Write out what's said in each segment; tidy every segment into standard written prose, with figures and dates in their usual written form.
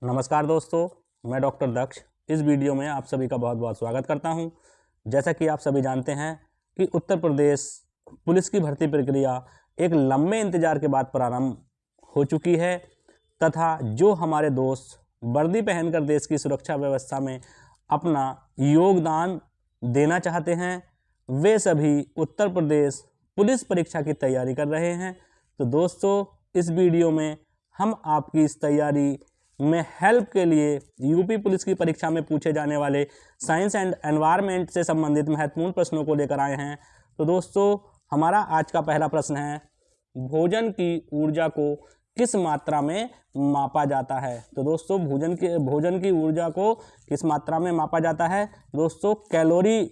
नमस्कार दोस्तों, मैं डॉक्टर दक्ष इस वीडियो में आप सभी का बहुत बहुत स्वागत करता हूं। जैसा कि आप सभी जानते हैं कि उत्तर प्रदेश पुलिस की भर्ती प्रक्रिया एक लंबे इंतजार के बाद प्रारंभ हो चुकी है तथा जो हमारे दोस्त वर्दी पहनकर देश की सुरक्षा व्यवस्था में अपना योगदान देना चाहते हैं वे सभी उत्तर प्रदेश पुलिस परीक्षा की तैयारी कर रहे हैं। तो दोस्तों, इस वीडियो में हम आपकी इस तैयारी में हेल्प के लिए यूपी पुलिस की परीक्षा में पूछे जाने वाले साइंस एंड एनवायरनमेंट से संबंधित महत्वपूर्ण प्रश्नों को लेकर आए हैं। तो दोस्तों, हमारा आज का पहला प्रश्न है, भोजन की ऊर्जा को किस मात्रा में मापा जाता है। तो दोस्तों, भोजन की ऊर्जा को किस मात्रा में मापा जाता है। दोस्तों, कैलोरी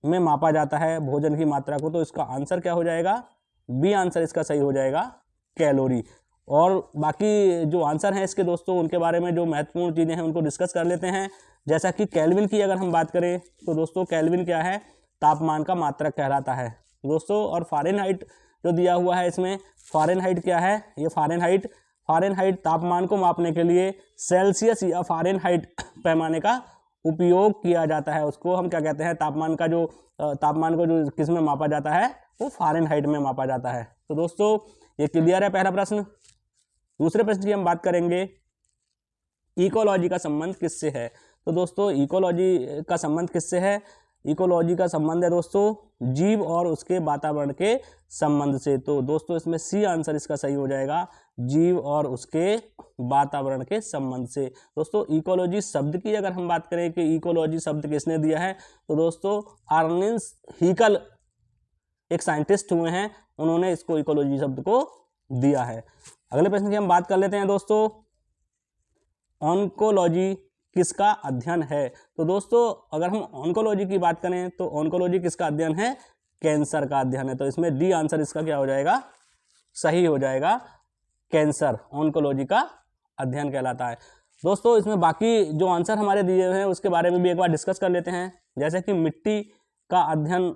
में मापा जाता है भोजन की मात्रा को। तो इसका आंसर क्या हो जाएगा? बी आंसर इसका सही हो जाएगा, कैलोरी। और बाकी जो आंसर हैं इसके दोस्तों, उनके बारे में जो महत्वपूर्ण चीज़ें हैं उनको डिस्कस कर लेते हैं। जैसा कि केल्विन की अगर हम बात करें तो दोस्तों, केल्विन क्या है? तापमान का मात्रक कहलाता है दोस्तों। और फ़ारेनहाइट जो दिया हुआ है इसमें, फ़ारेनहाइट क्या है? ये फ़ारेनहाइट तापमान को मापने के लिए सेल्सियस या फ़ारेनहाइट पैमाने का उपयोग किया जाता है। उसको हम क्या कहते हैं? तापमान को जो किस में मापा जाता है वो फ़ारेनहाइट में मापा जाता है। तो दोस्तों, ये क्लियर है पहला प्रश्न। दूसरे प्रश्न की हम बात करेंगे, इकोलॉजी का संबंध किससे है। तो दोस्तों, इकोलॉजी का संबंध किससे है? इकोलॉजी का संबंध है दोस्तों जीव और उसके वातावरण के संबंध से। तो दोस्तों, इसमें सी आंसर इसका सही हो जाएगा, जीव और उसके वातावरण के संबंध से। दोस्तों, इकोलॉजी शब्द की अगर हम बात करें कि इकोलॉजी शब्द किसने दिया है, तो दोस्तों अर्नेस्ट हैकेल एक साइंटिस्ट हुए हैं, उन्होंने इसको इकोलॉजी शब्द को दिया है। अगले प्रश्न की हम बात कर लेते हैं दोस्तों, ऑन्कोलॉजी किसका अध्ययन है। तो दोस्तों, अगर हम ऑन्कोलॉजी की बात करें तो ऑन्कोलॉजी किसका अध्ययन है? कैंसर का अध्ययन है। तो इसमें डी आंसर इसका क्या हो जाएगा? सही हो जाएगा, कैंसर ऑन्कोलॉजी का अध्ययन कहलाता है। दोस्तों, इसमें बाकी जो आंसर हमारे दिए हुए हैं उसके बारे में भी एक बार डिस्कस कर लेते हैं। जैसे कि मिट्टी का अध्ययन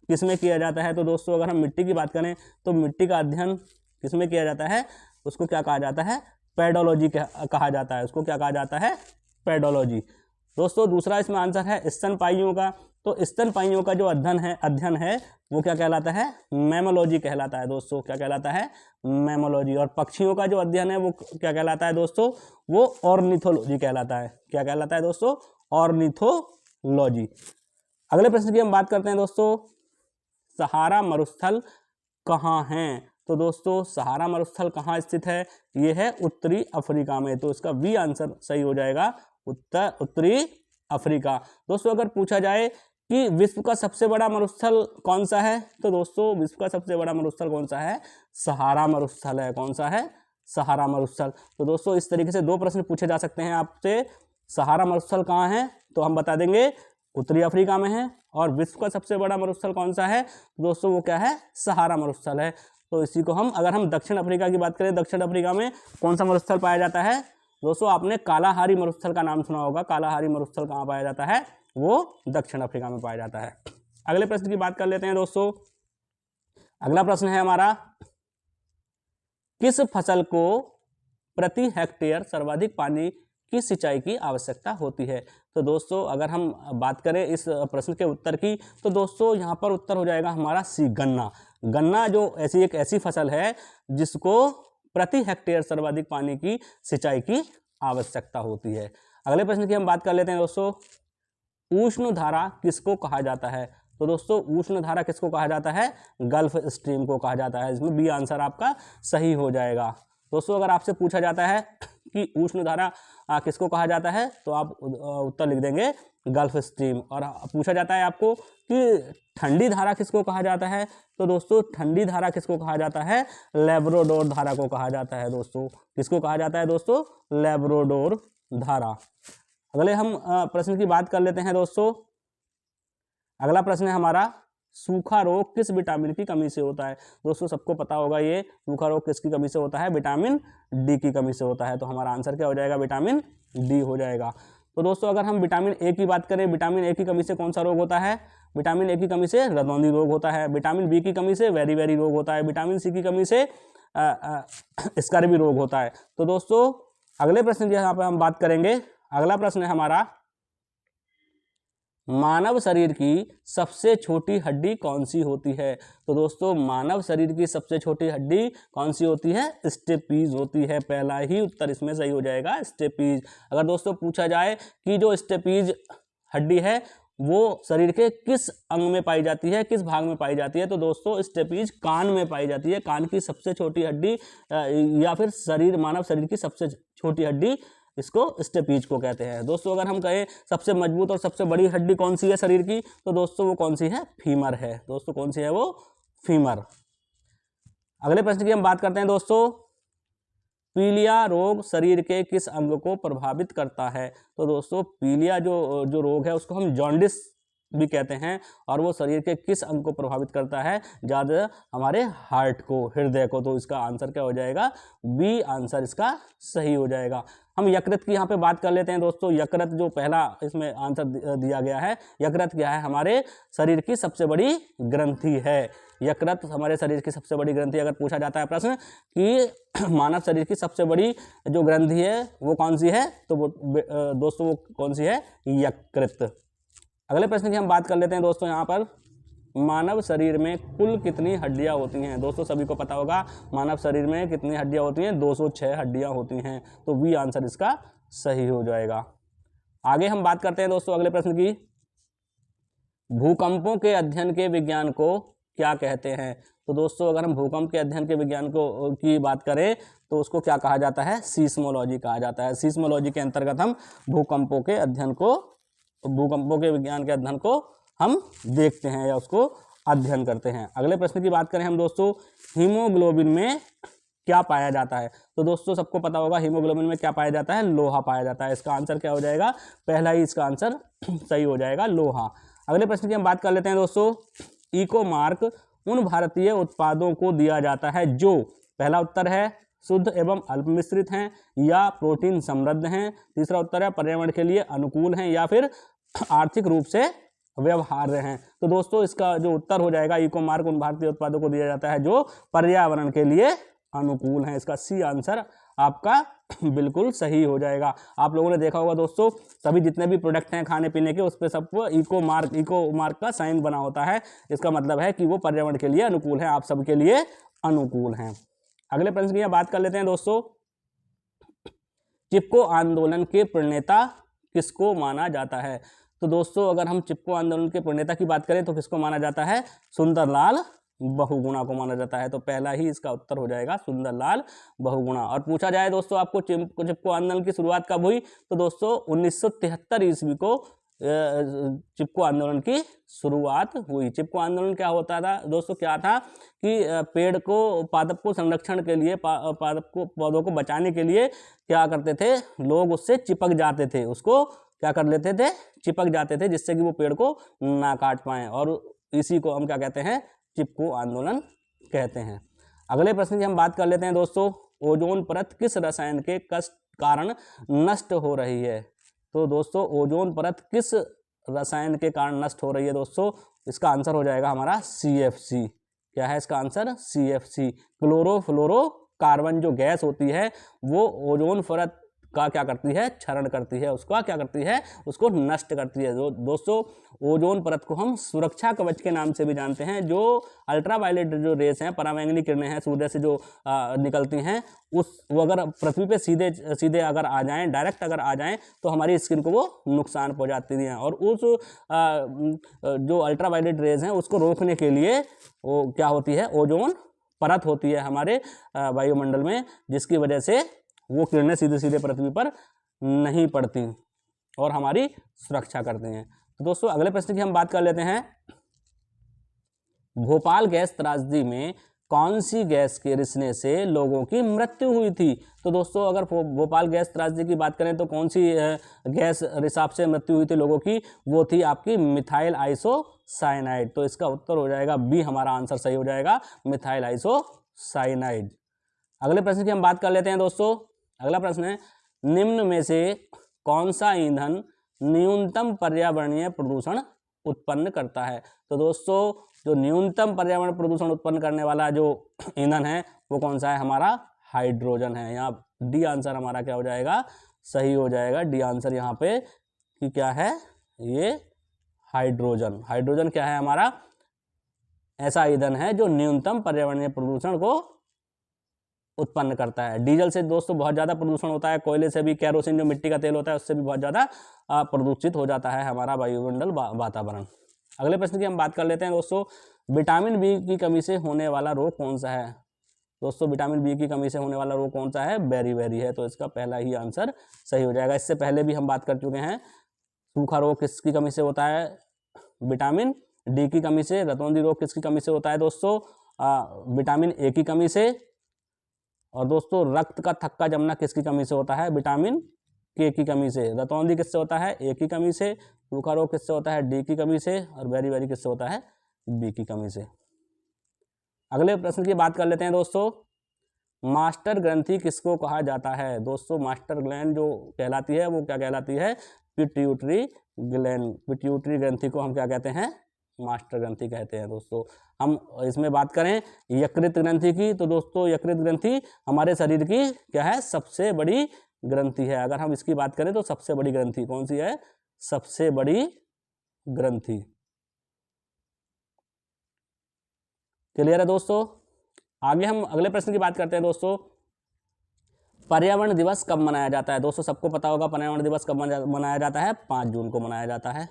किसमें किया जाता है। तो दोस्तों, अगर हम मिट्टी की बात करें तो मिट्टी का अध्ययन किसमें किया जाता है? उसको क्या कहा जाता है? पेडोलॉजी कहा जाता है। उसको क्या कहा जाता है? पेडोलॉजी। दोस्तों, दूसरा इसमें आंसर है स्तनपायियों का। तो स्तनपायियों का जो अध्ययन है वो क्या कहलाता है? मैमोलॉजी कहलाता है दोस्तों। क्या कहलाता है? मैमोलॉजी। और पक्षियों का जो अध्ययन है वो क्या कहलाता है दोस्तों? वो ऑर्निथोलॉजी कहलाता है। क्या कहलाता है दोस्तों? ऑर्निथोलॉजी। अगले प्रश्न की हम बात करते हैं दोस्तों, सहारा मरुस्थल कहाँ है। तो दोस्तों, सहारा मरुस्थल कहाँ स्थित है? ये है उत्तरी अफ्रीका में। तो इसका बी आंसर सही हो जाएगा, उत्तरी अफ्रीका। दोस्तों, अगर पूछा जाए कि विश्व का सबसे बड़ा मरुस्थल कौन सा है, तो दोस्तों विश्व का सबसे बड़ा मरुस्थल कौन सा है? सहारा मरुस्थल है। कौन सा है? सहारा मरुस्थल। तो दोस्तों, इस तरीके से दो प्रश्न पूछे जा सकते हैं आपसे, सहारा मरुस्थल कहाँ है, तो हम बता देंगे उत्तरी अफ्रीका में है। और विश्व का सबसे बड़ा मरुस्थल कौन सा है? तो दोस्तों वो क्या है? सहारा मरुस्थल है। तो इसी को अगर हम दक्षिण अफ्रीका की बात करें, दक्षिण अफ्रीका में कौन सा मरुस्थल पाया जाता है? दोस्तों, आपने कालाहारी मरुस्थल का नाम सुना होगा। कालाहारी मरुस्थल कहाँ पाया जाता है? वो दक्षिण अफ्रीका में पाया जाता है। अगले प्रश्न की बात कर लेते हैं दोस्तों। अगला प्रश्न है हमारा, किस फसल को प्रति हेक्टेयर सर्वाधिक पानी की सिंचाई की आवश्यकता होती है। तो दोस्तों, अगर हम बात करें इस प्रश्न के उत्तर की, तो दोस्तों यहाँ पर उत्तर हो जाएगा हमारा सी, गन्ना। गन्ना जो एक ऐसी फसल है जिसको प्रति हेक्टेयर सर्वाधिक पानी की सिंचाई की आवश्यकता होती है। अगले प्रश्न की हम बात कर लेते हैं दोस्तों, उष्ण धारा किसको कहा जाता है। तो दोस्तों, उष्ण धारा किसको कहा जाता है? गल्फ स्ट्रीम को कहा जाता है। इसमें बी आंसर आपका सही हो जाएगा। दोस्तों, अगर आपसे पूछा जाता है कि उष्ण धारा किसको कहा जाता है, तो आप उत्तर लिख देंगे गल्फ स्ट्रीम। और पूछा जाता है आपको कि ठंडी धारा किसको कहा जाता है, तो दोस्तों ठंडी धारा किसको कहा जाता है? लैब्राडोर धारा को कहा जाता है दोस्तों। किसको कहा जाता है दोस्तों? लैब्राडोर धारा। अगले हम प्रश्न की बात कर लेते हैं दोस्तों। अगला प्रश्न है हमारा, सूखा रोग किस विटामिन की कमी से होता है। दोस्तों, सबको पता होगा ये सूखा रोग किसकी कमी से होता है? विटामिन डी की कमी से होता है। तो हमारा आंसर क्या हो जाएगा? विटामिन डी हो जाएगा। तो दोस्तों, अगर हम विटामिन ए की बात करें, विटामिन ए की कमी से कौन सा रोग होता है? विटामिन ए की कमी से रतौंधी रोग होता है। विटामिन बी की कमी से वेरी रोग होता है। विटामिन सी की कमी से स्कर्वी रोग होता है। तो दोस्तों, अगले प्रश्न की यहाँ पर हम बात करेंगे। अगला प्रश्न है हमारा, मानव शरीर की सबसे छोटी हड्डी कौन सी होती है? तो दोस्तों मानव शरीर की सबसे छोटी हड्डी कौन सी होती है? स्टेपीज होती है। पहला ही उत्तर इसमें सही हो जाएगा, स्टेपीज। अगर दोस्तों पूछा जाए कि जो स्टेपीज हड्डी है वो शरीर के किस अंग में पाई जाती है, किस भाग में पाई जाती है, तो दोस्तों स्टेपीज कान में पाई जाती है। कान की सबसे छोटी हड्डी या फिर मानव शरीर की सबसे छोटी हड्डी, इसको स्टेपीज को कहते हैं। दोस्तों अगर हम कहें सबसे मजबूत और सबसे बड़ी हड्डी कौन सी है शरीर की, तो दोस्तों वो कौन सी है? फीमर है। दोस्तों कौन सी है वो? फीमर। अगले प्रश्न की हम बात करते हैं दोस्तों, पीलिया रोग शरीर के किस अंग को प्रभावित करता है? तो दोस्तों पीलिया जो रोग है उसको हम जॉन्डिस भी कहते हैं, और वो शरीर के किस अंग को प्रभावित करता है? ज़्यादा हमारे हार्ट को, हृदय को। तो इसका आंसर क्या हो जाएगा? बी आंसर इसका सही हो जाएगा। हम यकृत की यहाँ पे बात कर लेते हैं दोस्तों। यकृत जो पहला इसमें आंसर दिया गया है, यकृत क्या है? हमारे शरीर की सबसे बड़ी ग्रंथि है। यकृत हमारे शरीर की सबसे बड़ी ग्रंथि। अगर पूछा जाता है प्रश्न कि मानव शरीर की सबसे बड़ी जो ग्रंथि है वो कौन सी है, तो वो दोस्तों वो कौन सी है? यकृत। अगले प्रश्न की हम बात कर लेते हैं दोस्तों। यहाँ पर मानव शरीर में कुल कितनी हड्डियां होती हैं? दोस्तों सभी को पता होगा मानव शरीर में कितनी हड्डियां होती हैं? 206 हड्डियां होती हैं। तो बी आंसर इसका सही हो जाएगा। आगे हम बात करते हैं दोस्तों अगले प्रश्न की, भूकंपों के अध्ययन के विज्ञान को क्या कहते हैं? तो दोस्तों अगर हम भूकंप के अध्ययन के विज्ञान की बात करें तो उसको क्या कहा जाता है? सीस्मोलॉजी कहा जाता है। सीस्मोलॉजी के अंतर्गत हम भूकंपों के विज्ञान के अध्ययन को हम देखते हैं या उसको अध्ययन करते हैं। अगले प्रश्न की बात करें हम दोस्तों, हीमोग्लोबिन में क्या पाया जाता है? तो दोस्तों सबको पता होगा हीमोग्लोबिन में क्या पाया जाता है? लोहा पाया जाता है। इसका आंसर क्या हो जाएगा? पहला ही इसका आंसर सही हो जाएगा, लोहा। अगले प्रश्न की हम बात कर लेते हैं दोस्तों, इको मार्क उन भारतीय उत्पादों को दिया जाता है जो, पहला उत्तर है शुद्ध एवं अल्प मिश्रित हैं या प्रोटीन समृद्ध हैं, तीसरा उत्तर है पर्यावरण के लिए अनुकूल हैं या फिर आर्थिक रूप से व्यवहार्य हैं। तो दोस्तों इसका जो उत्तर हो जाएगा, इको मार्क उन भारतीय उत्पादों को दिया जाता है जो पर्यावरण के लिए अनुकूल हैं। इसका सी आंसर आपका बिल्कुल सही हो जाएगा। आप लोगों ने देखा होगा दोस्तों, सभी जितने भी प्रोडक्ट हैं खाने पीने के उस पर सबको इको मार्क का साइन बना होता है। इसका मतलब है कि वो पर्यावरण के लिए अनुकूल है, आप सबके लिए अनुकूल हैं। अगले प्रश्न की बात कर लेते हैं दोस्तों, चिपको आंदोलन के प्रणेता किसको माना जाता है? तो दोस्तों अगर हम चिपको आंदोलन के प्रणेता की बात करें तो किसको माना जाता है? सुंदरलाल बहुगुणा को माना जाता है। तो पहला ही इसका उत्तर हो जाएगा सुंदरलाल बहुगुणा। और पूछा जाए दोस्तों आपको चिपको आंदोलन की शुरुआत कब हुई? तो दोस्तों 1973 ईस्वी को चिपको आंदोलन की शुरुआत हुई। चिपको आंदोलन क्या होता था दोस्तों? क्या था कि पेड़ को, पादप को संरक्षण के लिए, पौधों को बचाने के लिए क्या करते थे लोग? उससे चिपक जाते थे, उसको क्या कर लेते थे? चिपक जाते थे, जिससे कि वो पेड़ को ना काट पाएं, और इसी को हम क्या कहते हैं? चिपको आंदोलन कहते हैं। अगले प्रश्न की हम बात कर लेते हैं दोस्तों, ओजोन परत किस रसायन के कारण नष्ट हो रही है? तो दोस्तों ओजोन परत किस रसायन के कारण नष्ट हो रही है दोस्तों? इसका आंसर हो जाएगा हमारा CFC। क्या है इसका आंसर? CFC। क्लोरोफ्लोरोकार्बन जो गैस होती है वो ओजोन परत का क्या करती है? क्षरण करती है, उसका क्या करती है? उसको नष्ट करती है। दोस्तों ओजोन परत को हम सुरक्षा कवच के नाम से भी जानते हैं। जो अल्ट्रावायलेट जो रेस हैं, पराबैंगनी किरणें हैं सूर्य से जो निकलती हैं, वो अगर पृथ्वी पे सीधे अगर आ जाएं, डायरेक्ट अगर आ जाएं, तो हमारी स्किन को वो नुकसान पहुंचाती हैं। और उस जो अल्ट्रावायलेट रेस हैं उसको रोकने के लिए वो क्या होती है? ओजोन परत होती है हमारे वायुमंडल में, जिसकी वजह से वो किरणें सीधे पृथ्वी पर नहीं पड़ती और हमारी सुरक्षा करते हैं। तो दोस्तों अगले प्रश्न की हम बात कर लेते हैं, भोपाल गैस त्रासदी में कौन सी गैस के रिसने से लोगों की मृत्यु हुई थी? तो दोस्तों अगर भोपाल गैस त्रासदी की बात करें तो कौन सी गैस रिसाव से मृत्यु हुई थी लोगों की? वो थी आपकी मिथाइल आइसोसाइनाइड। तो इसका उत्तर हो जाएगा बी, हमारा आंसर सही हो जाएगा, मिथाइल आइसोसाइनाइड। अगले प्रश्न की हम बात कर लेते हैं दोस्तों। अगला प्रश्न है, निम्न में से कौन सा ईंधन न्यूनतम पर्यावरणीय प्रदूषण उत्पन्न करता है? तो दोस्तों जो न्यूनतम पर्यावरण प्रदूषण उत्पन्न करने वाला जो ईंधन है वो कौन सा है? हमारा हाइड्रोजन है। यहाँ डी आंसर हमारा क्या हो जाएगा, सही हो जाएगा। डी आंसर यहाँ पे कि क्या है, ये हाइड्रोजन। हाइड्रोजन क्या है हमारा, ऐसा ईंधन है जो न्यूनतम पर्यावरणीय प्रदूषण को उत्पन्न करता है। डीजल से दोस्तों बहुत ज़्यादा प्रदूषण होता है, कोयले से भी, केरोसिन जो मिट्टी का तेल होता है उससे भी बहुत ज़्यादा प्रदूषित हो जाता है हमारा वायुमंडल, वातावरण। अगले प्रश्न की हम बात कर लेते हैं दोस्तों, विटामिन बी की कमी से होने वाला रोग कौन सा है। दोस्तों विटामिन बी की कमी से होने वाला रोग कौन सा है, बेरीबेरी है, तो इसका पहला ही आंसर सही हो जाएगा। इससे पहले भी हम बात कर चुके हैं, सूखा रोग किसकी कमी से होता है, विटामिन डी की कमी से। रतौंधी रोग किसकी कमी से होता है दोस्तों, विटामिन ए की कमी से। और दोस्तों रक्त का थक्का जमना किसकी कमी से होता है, विटामिन के की कमी से। रतौंधी किससे होता है, ए की कमी से। सूखा रोग किससे होता है, डी की कमी से। और बेरीबेरी किससे होता है, बी की कमी से। अगले प्रश्न की बात कर लेते हैं दोस्तों, मास्टर ग्रंथि किसको कहा जाता है। दोस्तों मास्टर ग्लैंड जो कहलाती है वो क्या कहलाती है, पिट्यूटरी ग्लैंड। पिट्यूटरी ग्रंथि को हम क्या कहते हैं, मास्टर ग्रंथि कहते हैं। दोस्तों हम इसमें बात करें यकृत ग्रंथि की, तो दोस्तों यकृत ग्रंथि हमारे शरीर की क्या है, सबसे बड़ी ग्रंथि है। अगर हम इसकी बात करें तो सबसे बड़ी ग्रंथि कौन सी है, सबसे बड़ी ग्रंथि। क्लियर है दोस्तों। आगे हम अगले प्रश्न की बात करते हैं दोस्तों, पर्यावरण दिवस कब मनाया जाता है। दोस्तों सबको पता होगा पर्यावरण दिवस कब मनाया जाता है, 5 जून को मनाया जाता है।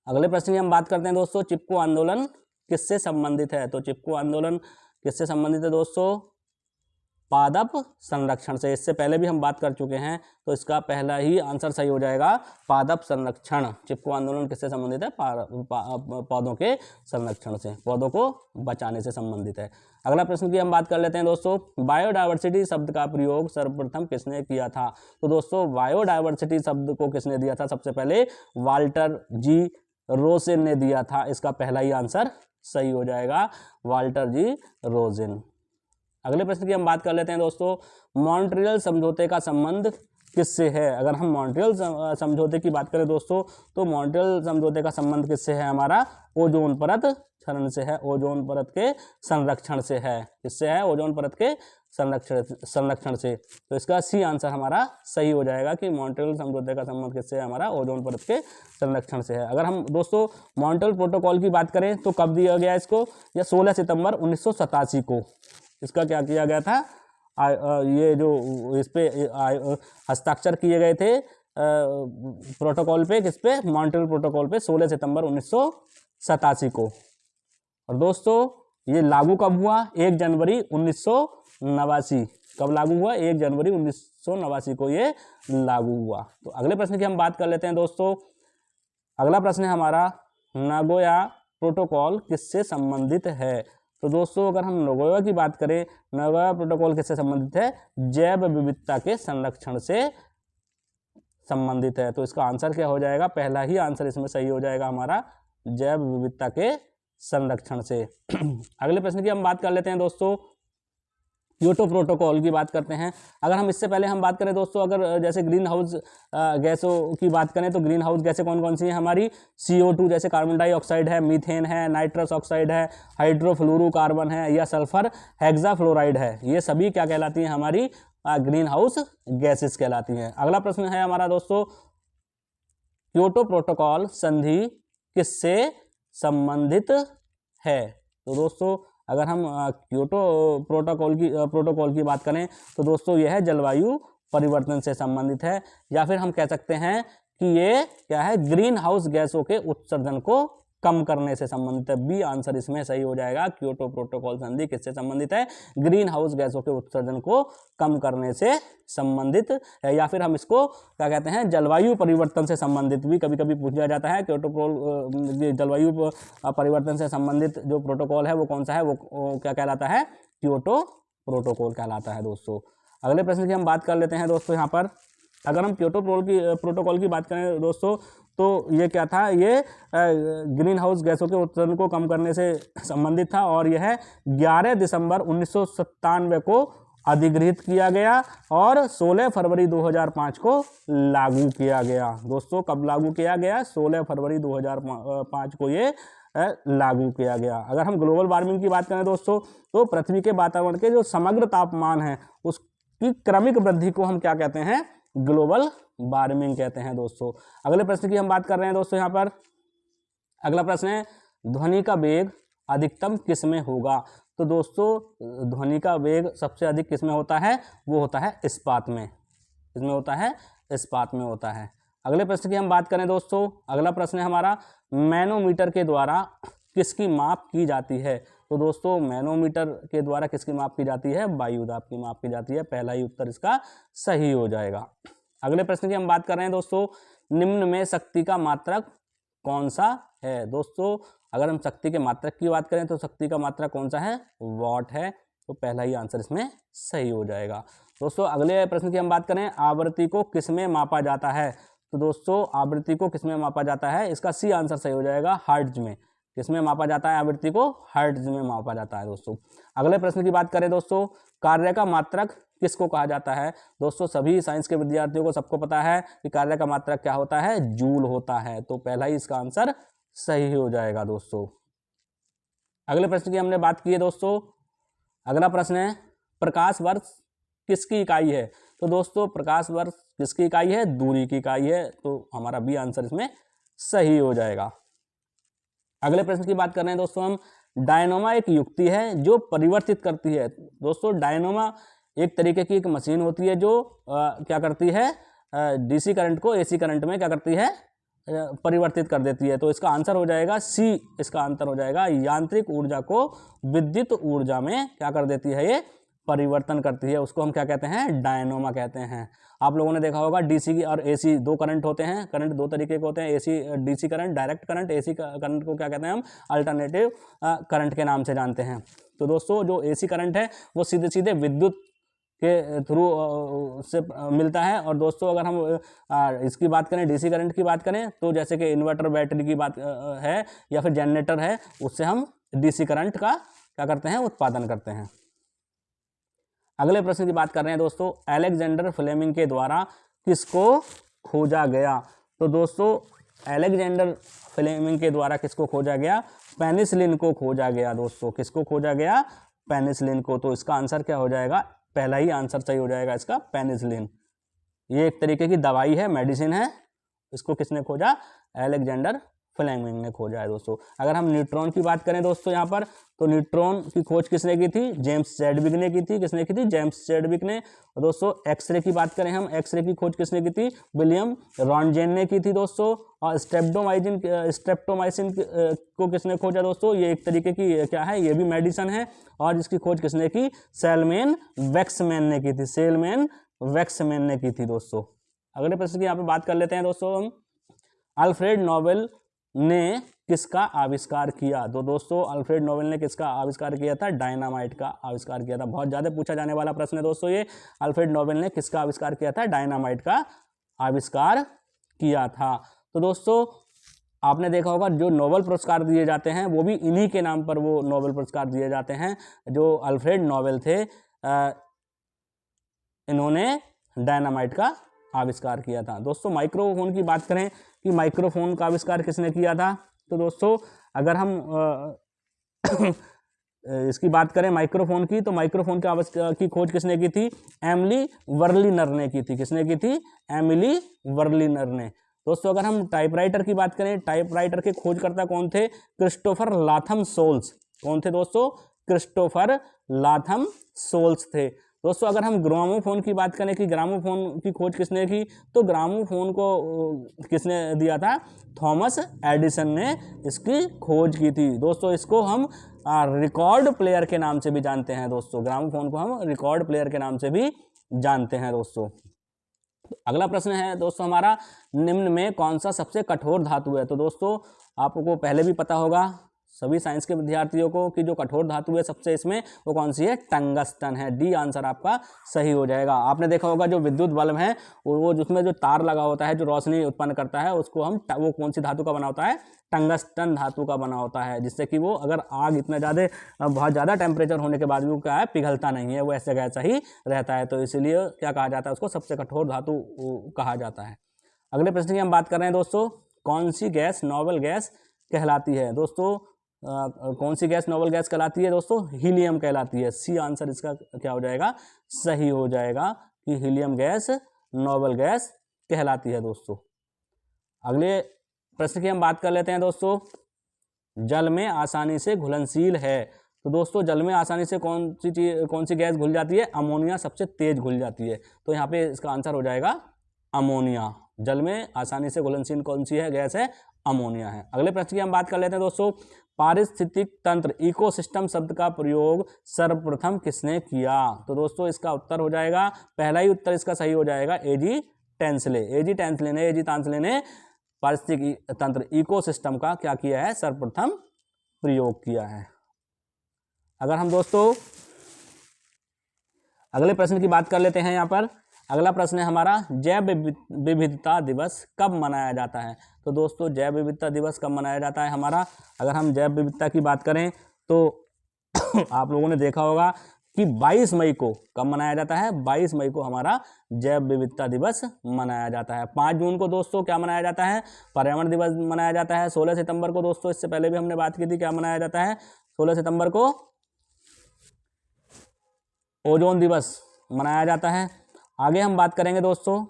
अगले प्रश्न की हम बात करते हैं दोस्तों, चिपको आंदोलन किससे संबंधित है। तो चिपको आंदोलन किससे संबंधित है दोस्तों, पादप संरक्षण से। इससे पहले भी हम बात कर चुके हैं, तो इसका पहला ही आंसर सही हो जाएगा, पादप संरक्षण। चिपको आंदोलन किससे संबंधित है, पौधों के संरक्षण से, पौधों को बचाने से संबंधित है। अगला प्रश्न की हम बात कर लेते हैं दोस्तों, बायोडायवर्सिटी शब्द का प्रयोग सर्वप्रथम किसने किया था। तो दोस्तों बायोडायवर्सिटी शब्द को किसने दिया था, सबसे पहले वाल्टर जी रोसेन ने दिया था। इसका पहला ही आंसर सही हो जाएगा, वाल्टर जी रोसेन। अगले प्रश्न की हम बात कर लेते हैं दोस्तों, मॉन्ट्रियल समझौते का संबंध किससे है। अगर हम मॉन्ट्रियल समझौते की बात करें दोस्तों, तो मॉन्ट्रियल समझौते का संबंध किससे है हमारा, ओजोन परत क्षरण से है, ओजोन परत के संरक्षण से है। किससे है, ओजोन परत के संरक्षण से। तो इसका सी आंसर हमारा सही हो जाएगा कि मॉन्ट्रियल समझौते का संबंध किससे है हमारा, ओजोन परत के संरक्षण से है। अगर हम दोस्तों मॉन्ट्रियल प्रोटोकॉल की बात करें तो कब दिया गया इसको, या 16 सितंबर 1987 को इसका क्या किया गया था, ये जो इस पे हस्ताक्षर किए गए थे प्रोटोकॉल पे, किस पे, मॉन्ट्रियल प्रोटोकॉल पे 16 सितंबर 1987 को। और दोस्तों ये लागू कब हुआ, 1 जनवरी 1989। कब लागू हुआ, 1 जनवरी 1989 को ये लागू हुआ। तो अगले प्रश्न की हम बात कर लेते हैं दोस्तों। अगला प्रश्न है हमारा, नागोया प्रोटोकॉल किससे संबंधित है। तो दोस्तों अगर हम नागोया की बात करें, नागोया प्रोटोकॉल किससे संबंधित है, जैव विविधता के संरक्षण से संबंधित है। तो इसका आंसर क्या हो जाएगा, पहला ही आंसर इसमें सही हो जाएगा हमारा, जैव विविधता के संरक्षण से। अगले प्रश्न की हम बात कर लेते हैं दोस्तों, क्योटो प्रोटोकॉल की बात करते हैं। अगर हम इससे पहले हम बात करें दोस्तों, अगर जैसे ग्रीन हाउस गैसों की बात करें तो ग्रीन हाउस गैसें कौन कौन सी हैं हमारी, CO2 जैसे कार्बन डाइऑक्साइड है, मीथेन है, नाइट्रस ऑक्साइड है, हाइड्रोफ्लोरोकार्बन है, या सल्फर हेक्साफ्लोराइड है। ये सभी क्या कहलाती हैं हमारी, ग्रीन हाउस गैसेस कहलाती हैं। अगला प्रश्न है हमारा दोस्तों, क्योटो प्रोटोकॉल संधि किससे संबंधित है। तो दोस्तों अगर हम क्योटो प्रोटोकॉल की बात करें तो दोस्तों यह जलवायु परिवर्तन से संबंधित है, या फिर हम कह सकते हैं कि ये क्या है, ग्रीन हाउस गैसों के उत्सर्जन को कम करने से संबंधित है। बी आंसर इसमें सही हो जाएगा, क्योटो प्रोटोकॉल संधि किससे संबंधित है, ग्रीन हाउस गैसों के उत्सर्जन को कम करने से संबंधित है, या फिर हम इसको क्या कहते हैं, जलवायु परिवर्तन से संबंधित भी कभी कभी पूछा जाता है। क्योटो जलवायु परिवर्तन से संबंधित जो प्रोटोकॉल है वो कौन सा है, वो क्या कहलाता है, क्योटो प्रोटोकॉल कहलाता है दोस्तों। अगले प्रश्न की हम बात कर लेते हैं दोस्तों। यहाँ पर अगर हम क्योटो प्रोटोकॉल की बात करें दोस्तों, तो ये क्या था, ये ग्रीन हाउस गैसों के उत्सर्जन को कम करने से संबंधित था, और यह 11 दिसंबर 1997 को अधिगृहित किया गया और 16 फरवरी 2005 को लागू किया गया। दोस्तों कब लागू किया गया, 16 फरवरी 2005 को ये लागू किया गया। अगर हम ग्लोबल वार्मिंग की बात करें दोस्तों, तो पृथ्वी के वातावरण के जो समग्र तापमान है कि क्रमिक वृद्धि को हम क्या कहते हैं, ग्लोबल वार्मिंग कहते हैं दोस्तों। अगले प्रश्न की हम बात कर रहे हैं दोस्तों। यहाँ पर अगला प्रश्न है, ध्वनि का वेग अधिकतम किस में होगा? तो दोस्तों ध्वनि का वेग सबसे अधिक किस में होता है? वो होता है इस्पात में। इसमें होता है, इस्पात में होता है। अगले प्रश्न की हम बात करें दोस्तों। अगला प्रश्न है हमारा, मैनोमीटर के द्वारा किसकी माप की जाती है? तो दोस्तों मैनोमीटर के द्वारा किसकी माप की जाती है? वायु दाब की माप की जाती है। पहला ही उत्तर इसका सही हो जाएगा। अगले प्रश्न की हम बात कर रहे हैं दोस्तों, निम्न में शक्ति का मात्रक कौन सा है? दोस्तों अगर हम शक्ति के मात्रक की बात करें तो शक्ति का मात्रक कौन सा है? वॉट है। तो पहला ही आंसर इसमें सही हो जाएगा। दोस्तों अगले प्रश्न की हम बात करें, आवृत्ति को किस में मापा जाता है? तो दोस्तों आवृत्ति को किस में मापा जाता है? इसका सी आंसर सही हो जाएगा, हर्ट्ज में। किसमें मापा जाता है आवृत्ति को? हर्ट्ज में मापा जाता है दोस्तों। अगले प्रश्न की बात करें दोस्तों, कार्य का मात्रक किसको कहा जाता है? दोस्तों सभी साइंस के विद्यार्थियों को सबको पता है कि कार्य का मात्रक क्या होता है? जूल होता है। तो पहला ही इसका आंसर सही हो जाएगा दोस्तों। अगले प्रश्न की हमने बात की है दोस्तों। अगला प्रश्न है, प्रकाश वर्ष किसकी इकाई है? तो दोस्तों प्रकाश वर्ष किसकी इकाई है? दूरी की इकाई है। तो हमारा बी आंसर इसमें सही हो जाएगा। अगले प्रश्न की बात कर रहे हैं दोस्तों हम, डायनोमा एक युक्ति है जो परिवर्तित करती है। दोस्तों डायनोमा एक तरीके की एक मशीन होती है जो क्या करती है? डीसी करंट को एसी करंट में क्या करती है? परिवर्तित कर देती है। तो इसका आंसर हो जाएगा सी। इसका आंसर हो जाएगा, यांत्रिक ऊर्जा को विद्युत ऊर्जा में क्या कर देती है? ये परिवर्तन करती है। उसको हम क्या कहते हैं? डायनोमा कहते हैं। आप लोगों ने देखा होगा डीसी और एसी दो करंट होते हैं। करंट दो तरीके के होते हैं, AC DC current, direct current. AC current को क्या कहते हैं? हम अल्टरनेटिव करंट के नाम से जानते हैं। तो दोस्तों जो एसी करंट है वो सीधे सीधे विद्युत के थ्रू से मिलता है। और दोस्तों अगर हम इसकी बात करें, डीसी करंट की बात करें, तो जैसे कि इन्वर्टर बैटरी की बात है या फिर जनरेटर है, उससे हम डीसी करंट का क्या करते हैं? उत्पादन करते हैं। अगले प्रश्न की बात कर रहे हैं दोस्तों, अलेक्जेंडर फ्लेमिंग के द्वारा किसको खोजा गया? तो दोस्तों अलेक्जेंडर फ्लेमिंग के द्वारा किसको खोजा गया? पेनिसिलिन को खोजा गया दोस्तों। किसको खोजा गया? पेनिसिलिन को। तो इसका आंसर क्या हो जाएगा? पहला ही आंसर सही हो जाएगा इसका, पेनिसिलिन। ये एक तरीके की दवाई है, मेडिसिन है। इसको किसने खोजा? अलेक्जेंडर फ्लेमिंग ने खोजा है दोस्तों। अगर हम न्यूट्रॉन की बात करें दोस्तों यहाँ पर, तो न्यूट्रॉन की खोज किसने की थी? जेम्स चैडविक ने की थी। किसने की थी? जेम्स चैडविक ने। और दोस्तों एक्सरे की बात करें हम, एक्सरे की खोज किसने की थी? विलियम रॉन्टजेन ने की थी दोस्तों। और स्ट्रेप्टोमाइसिन को किसने खोजा दोस्तों? ये एक तरीके की क्या है? ये भी मेडिसिन है। और इसकी खोज किसने की? सेलमैन वैक्समैन ने की थी। सेलमैन वैक्समैन ने की थी दोस्तों। अगले प्रश्न की यहाँ पे बात कर लेते हैं दोस्तों हम, अल्फ्रेड नोबेल ने किसका आविष्कार किया? तो दोस्तों अल्फ्रेड नोबेल ने किसका आविष्कार किया था? डायनामाइट का आविष्कार किया था। बहुत ज़्यादा पूछा जाने वाला प्रश्न है दोस्तों ये। अल्फ्रेड नोबेल ने किसका आविष्कार किया था? डायनामाइट का आविष्कार किया था। तो दोस्तों आपने देखा होगा जो नोबेल पुरस्कार दिए जाते हैं वो भी इन्हीं के नाम पर वो नोबेल पुरस्कार दिए जाते हैं। जो अल्फ्रेड नोबेल थे इन्होंने डायनामाइट का आविष्कार किया था। दोस्तों माइक्रोफोन की बात करें कि माइक्रोफोन का आविष्कार किसने किया था? तो दोस्तों अगर हम इसकी बात करें माइक्रोफोन की, तो माइक्रोफोन की खोज किसने की थी? एमिली वर्लिनर ने की थी। किसने की थी? एमिली वर्लिनर ने। दोस्तों अगर हम टाइपराइटर की बात करें, टाइपराइटर के खोजकर्ता कौन थे? Christopher Latham Sholes. कौन थे दोस्तों? क्रिस्टोफर लाथम सोल्स थे। दोस्तों अगर हम ग्रामोफोन की बात करें कि ग्रामोफोन की खोज किसने की, तो ग्रामोफोन को किसने दिया था? थॉमस एडिसन ने इसकी खोज की थी। दोस्तों इसको हम रिकॉर्ड प्लेयर के नाम से भी जानते हैं दोस्तों। ग्रामोफोन को हम रिकॉर्ड प्लेयर के नाम से भी जानते हैं दोस्तों। अगला प्रश्न है दोस्तों हमारा, निम्न में कौन सा सबसे कठोर धातु है? तो दोस्तों आपको पहले भी पता होगा सभी साइंस के विद्यार्थियों को कि जो कठोर धातु है सबसे इसमें वो कौन सी है? टंगस्टन है। डी आंसर आपका सही हो जाएगा। आपने देखा होगा जो विद्युत बल्ब है वो जिसमें जो तार लगा होता है जो रोशनी उत्पन्न करता है उसको हम वो कौन सी धातु का बना होता है? टंगस्टन धातु का बना होता है, जिससे कि वो अगर आग इतना बहुत ज़्यादा टेम्परेचर होने के बाद भी वो क्या है? पिघलता नहीं है, वो ऐसे कैसा ही रहता है। तो इसीलिए क्या कहा जाता है? उसको सबसे कठोर धातु कहा जाता है। अगले प्रश्न की हम बात कर रहे हैं दोस्तों, कौन सी गैस नोबेल गैस कहलाती है? दोस्तों कौन सी गैस नोबल गैस कहलाती है दोस्तों? हीलियम कहलाती है। सी आंसर इसका क्या हो जाएगा? सही हो जाएगा कि हीलियम गैस नोबल गैस कहलाती है दोस्तों। अगले प्रश्न की हम बात कर लेते हैं दोस्तों। जल में आसानी से घुलनशील है, तो दोस्तों जल में आसानी से कौन सी गैस घुल जाती है? अमोनिया सबसे तेज घुल जाती है, तो यहाँ पे इसका आंसर हो जाएगा अमोनिया। जल में आसानी से घुलनशील कौन सी है गैस है? अमोनिया है। अगले प्रश्न की हम बात कर लेते हैं दोस्तों। पारिस्थितिक तंत्र इकोसिस्टम शब्द का प्रयोग सर्वप्रथम किसने किया? तो दोस्तों इसका उत्तर हो जाएगा, पहला ही उत्तर इसका सही हो जाएगा, एजी टेंसले। एजी तांसले ने पारिस्थितिक तंत्र इकोसिस्टम का क्या किया है? सर्वप्रथम प्रयोग किया है। अगर हम दोस्तों अगले प्रश्न की बात कर लेते हैं, यहाँ पर अगला प्रश्न है हमारा, जैव विविधता दिवस कब मनाया जाता है? तो दोस्तों जैव विविधता दिवस कब मनाया जाता है हमारा? अगर हम जैव विविधता की बात करें तो आप लोगों ने देखा होगा कि 22 मई को कब मनाया जाता है? 22 मई को हमारा जैव विविधता दिवस मनाया जाता है। 5 जून को दोस्तों क्या मनाया जाता है? पर्यावरण दिवस मनाया जाता है। 16 सितंबर को दोस्तों, इससे पहले भी हमने बात की थी, क्या मनाया जाता है? 16 सितंबर को ओजोन दिवस मनाया जाता है। आगे हम बात करेंगे दोस्तों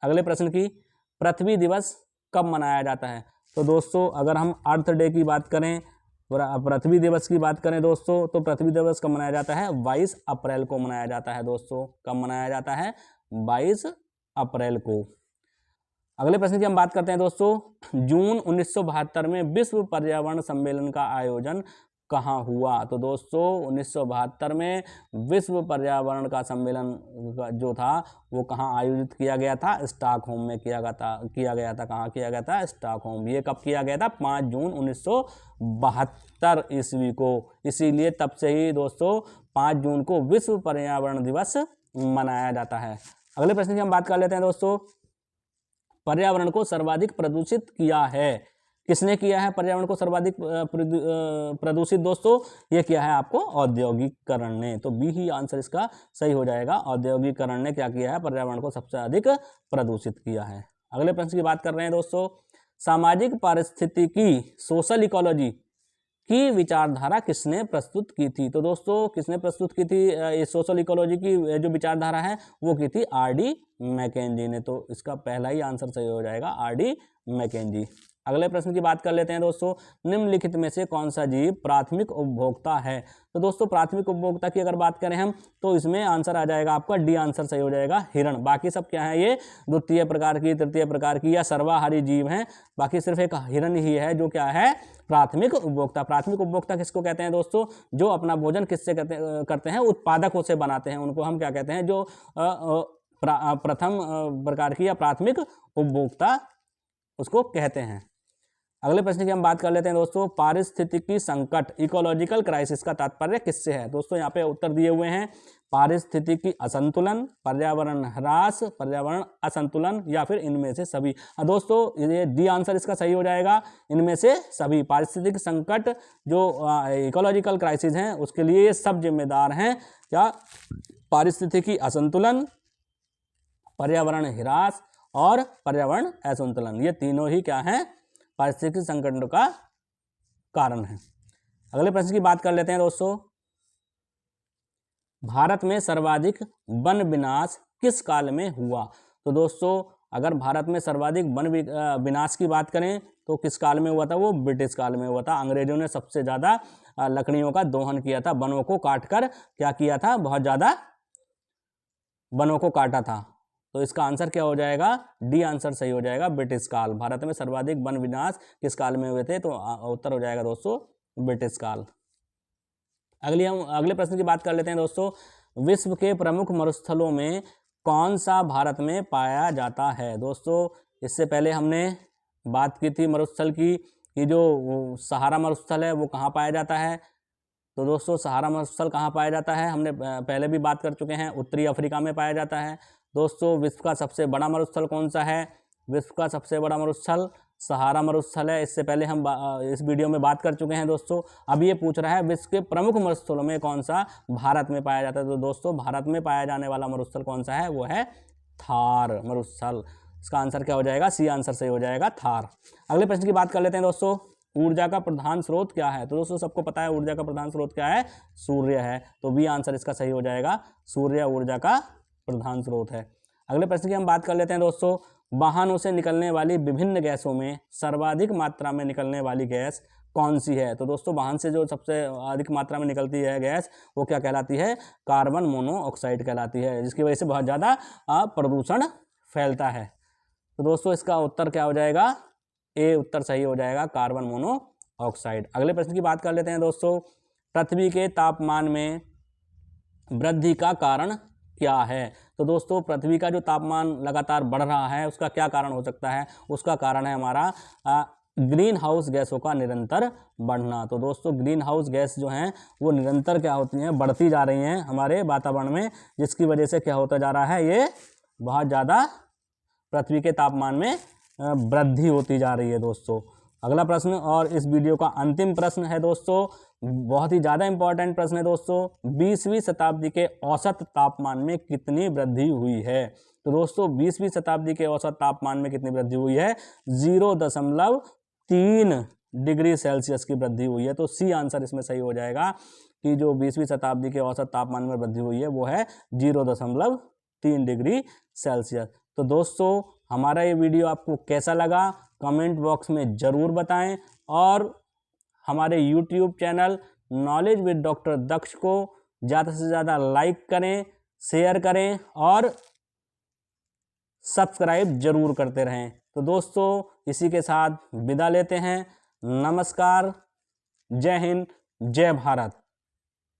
अगले प्रश्न की, पृथ्वी दिवस कब मनाया जाता है? तो दोस्तों अगर हम अर्थ डे की बात करें, पृथ्वी दिवस की बात करें दोस्तों, तो पृथ्वी दिवस कब मनाया जाता है? 22 अप्रैल को मनाया जाता है दोस्तों। कब मनाया जाता है? 22 अप्रैल को। अगले प्रश्न की हम बात करते हैं दोस्तों, जून 1972 में विश्व पर्यावरण सम्मेलन का आयोजन कहाँ हुआ? तो दोस्तों 1972 में विश्व पर्यावरण का सम्मेलन जो था वो कहाँ आयोजित किया गया था? स्टॉकहोम में किया गया था। कहाँ किया गया था? स्टॉकहोम। ये कब किया गया था? 5 जून 1972 ईस्वी को। इसीलिए तब से ही दोस्तों 5 जून को विश्व पर्यावरण दिवस मनाया जाता है। अगले प्रश्न की हम बात कर लेते हैं दोस्तों, पर्यावरण को सर्वाधिक प्रदूषित किया है, किसने किया है पर्यावरण को सर्वाधिक प्रदूषित? दोस्तों ये किया है आपको औद्योगिकरण ने। तो बी ही आंसर इसका सही हो जाएगा। औद्योगिकरण ने क्या किया है? पर्यावरण को सबसे अधिक प्रदूषित किया है। अगले प्रश्न की बात कर रहे हैं दोस्तों, सामाजिक पारिस्थितिकी सोशल इकोलॉजी की विचारधारा किसने प्रस्तुत की थी? तो दोस्तों किसने प्रस्तुत की थी? ये सोशल इकोलॉजी की जो विचारधारा है वो की थी आर.डी. मैकेंजी ने। तो इसका पहला ही आंसर सही हो जाएगा, आर.डी. मैकेंजी। अगले प्रश्न की बात कर लेते हैं दोस्तों, निम्नलिखित में से कौन सा जीव प्राथमिक उपभोक्ता है? तो दोस्तों प्राथमिक उपभोक्ता की अगर बात करें हम तो इसमें आंसर आ जाएगा आपका डी आंसर सही हो जाएगा, हिरण। बाकी सब क्या है? ये द्वितीय प्रकार की, तृतीय प्रकार की या सर्वाहारी जीव हैं। बाकी सिर्फ एक हिरण ही है जो क्या है? प्राथमिक उपभोक्ता। प्राथमिक उपभोक्ता किसको कहते हैं दोस्तों? जो अपना भोजन किससे करते हैं? उत्पादकों से बनाते हैं, उनको हम क्या कहते हैं? जो प्रथम प्रकार की या प्राथमिक उपभोक्ता उसको कहते हैं। अगले प्रश्न की हम बात कर लेते हैं दोस्तों, पारिस्थितिकी संकट इकोलॉजिकल क्राइसिस का तात्पर्य किससे है? दोस्तों यहाँ पे उत्तर दिए हुए हैं, पारिस्थितिकी असंतुलन, पर्यावरण ह्रास, पर्यावरण असंतुलन या फिर इनमें से सभी। दोस्तों ये डी आंसर इसका सही हो जाएगा, इनमें से सभी। पारिस्थितिक संकट जो इकोलॉजिकल क्राइसिस हैं उसके लिए ये सब जिम्मेदार हैं। क्या? पारिस्थितिकी असंतुलन, पर्यावरण ह्रास और पर्यावरण असंतुलन, ये तीनों ही क्या हैं? पारिस्थितिक संकट का कारण है। अगले प्रश्न की बात कर लेते हैं दोस्तों, भारत में सर्वाधिक वन विनाश किस काल में हुआ? तो दोस्तों अगर भारत में सर्वाधिक वन विनाश की बात करें तो किस काल में हुआ था? वो ब्रिटिश काल में हुआ था। अंग्रेजों ने सबसे ज़्यादा लकड़ियों का दोहन किया था, वनों को काटकर क्या किया था? बहुत ज़्यादा वनों को काटा था। तो इसका आंसर क्या हो जाएगा? डी आंसर सही हो जाएगा, ब्रिटिश काल। भारत में सर्वाधिक वन विनाश किस काल में हुए थे? तो उत्तर हो जाएगा दोस्तों ब्रिटिश काल। अगले प्रश्न की बात कर लेते हैं दोस्तों, विश्व के प्रमुख मरुस्थलों में कौन सा भारत में पाया जाता है? दोस्तों इससे पहले हमने बात की थी मरुस्थल की, कि जो सहारा मरुस्थल है वो कहाँ पाया जाता है? तो दोस्तों सहारा मरुस्थल कहाँ पाया जाता है? हमने पहले भी बात कर चुके हैं, उत्तरी अफ्रीका में पाया जाता है। दोस्तों विश्व का सबसे बड़ा मरुस्थल कौन सा है? विश्व का सबसे बड़ा मरुस्थल सहारा मरुस्थल है। इससे पहले हम इस वीडियो में बात कर चुके हैं दोस्तों। अब ये पूछ रहा है विश्व के प्रमुख मरुस्थलों में कौन सा भारत में पाया जाता है? तो दोस्तों भारत में पाया जाने वाला मरुस्थल कौन सा है? वो है थार मरुस्थल। इसका आंसर क्या हो जाएगा? सी आंसर सही हो जाएगा, थार। अगले प्रश्न की बात कर लेते हैं दोस्तों, ऊर्जा का प्रधान स्रोत क्या है? तो दोस्तों सबको पता है ऊर्जा का प्रधान स्रोत क्या है, सूर्य है। तो बी आंसर इसका सही हो जाएगा, सूर्य ऊर्जा का प्रधान स्रोत है। अगले प्रश्न की हम बात कर लेते हैं दोस्तों, वाहनों से निकलने वाली विभिन्न गैसों में सर्वाधिक मात्रा में निकलने वाली गैस कौन सी है? तो दोस्तों वाहन से जो सबसे अधिक मात्रा में निकलती है गैस वो क्या कहलाती है, कार्बन मोनोऑक्साइड कहलाती है, जिसकी वजह से बहुत ज़्यादा प्रदूषण फैलता है। तो दोस्तों इसका उत्तर क्या हो जाएगा, ए उत्तर सही हो जाएगा, कार्बन मोनोऑक्साइड। अगले प्रश्न की बात कर लेते हैं दोस्तों, पृथ्वी के तापमान में वृद्धि का कारण क्या है? तो दोस्तों पृथ्वी का जो तापमान लगातार बढ़ रहा है उसका क्या कारण हो सकता है? उसका कारण है हमारा ग्रीन हाउस गैसों का निरंतर बढ़ना। तो दोस्तों ग्रीन हाउस गैस जो हैं वो निरंतर क्या होती हैं, बढ़ती जा रही हैं हमारे वातावरण में, जिसकी वजह से क्या होता जा रहा है, ये बहुत ज़्यादा पृथ्वी के तापमान में वृद्धि होती जा रही है दोस्तों। अगला प्रश्न और इस वीडियो का अंतिम प्रश्न है दोस्तों, बहुत ही ज़्यादा इंपॉर्टेंट प्रश्न है दोस्तों, 20वीं शताब्दी के औसत तापमान में कितनी वृद्धि हुई है? तो दोस्तों 20वीं शताब्दी के औसत तापमान में कितनी वृद्धि हुई है, 0.3 डिग्री सेल्सियस की वृद्धि हुई है। तो सी आंसर इसमें सही हो जाएगा कि जो 20वीं शताब्दी के औसत तापमान में वृद्धि हुई है वो है 0.3 डिग्री सेल्सियस। तो दोस्तों हमारा ये वीडियो आपको कैसा लगा कमेंट बॉक्स में ज़रूर बताएं, और हमारे YouTube channel knowledge with doctor Daksh को ज़्यादा से ज़्यादा लाइक करें, शेयर करें और सब्सक्राइब जरूर करते रहें। तो दोस्तों इसी के साथ विदा लेते हैं, नमस्कार, जय हिंद, जय भारत।